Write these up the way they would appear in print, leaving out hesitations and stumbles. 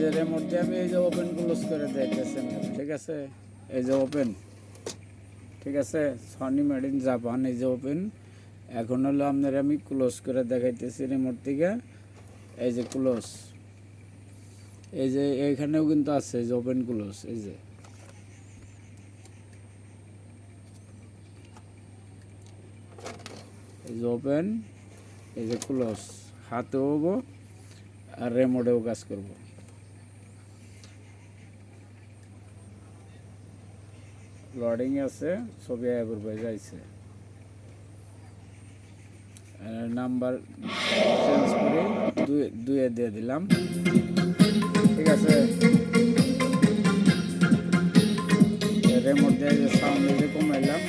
যে রিমোট দিয়ে আমি এই যে ওপেন ক্লোজ করে দিতেছেন, ঠিক আছে? এই যে ওপেন, ঠিক আছে? সনি মেড ইন জাপান, এই যে ওপেন। এখন হলো আপনার আমি ক্লোজ করে দেখাইতেছি রিমোট থেকে। এই যে ক্লোজ, এই যে এইখানেও কিন্তু আছে এই যে ওপেন ক্লোজ, এই যে ওপেন, এই যে ক্লোজ, হাতেও হবো আর রিমোটেও কাজ করব। লোডিং আছে, ছবি আয়া করবে যাইছে। নাম্বার চেঞ্জ করে দুয়ে দিয়ে দিলাম, ঠিক আছে? রিমোট দিয়ে যে সাউন্ড যে কমাইলাম।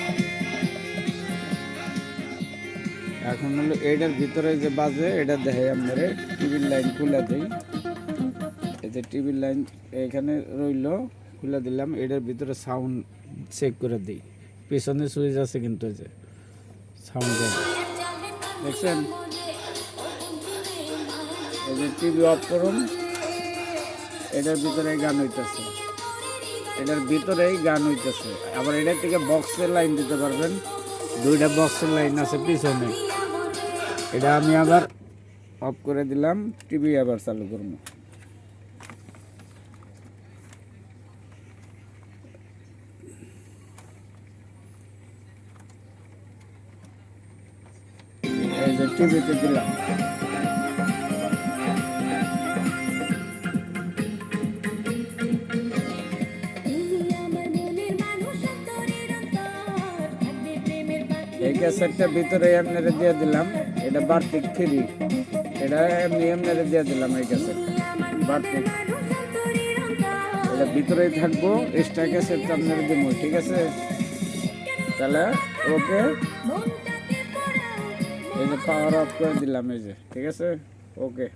এখন হলো এটার ভিতরে যে বাজে এটা দেখে আপনারা টিভির লাইন খুলে দিই। এই যে টিভির লাইন এখানে রইল, খুলে দিলাম। এটার ভিতরে সাউন্ড চেক করে দিই। পিছনে সুইচ আছে কিন্তু এই যে সাউন্ড দেখছেন। এই যে টিভি অফ করুন, এটার ভিতরে গান হইতেছে, এটার ভিতরেই গান হইতেছে। আবার এটার থেকে বক্সের লাইন দিতে পারবেন, দুইটা বক্সের লাইন আছে পিছনে। এটা আমি আবার অফ করে দিলাম, টিভি আবার চালু করবো। এই যে টিভিতে দিলাম, এই ক্যাসেটটার ভিতরে আপনারা দিয়ে দিলাম। এটা বার্তিক ফ্রি, এটা এমনি আপনারা দিয়ে দিলাম। এই ক্যাসেট বার্তিক, এটা ভিতরেই থাকবো। এক্সট্রা ক্যাসেটটা আপনারা দিব, ঠিক আছে? তাহলে ওকে, এই যে পাওয়ার অফ করে দিলাম, এই যে, ঠিক আছে? ওকে।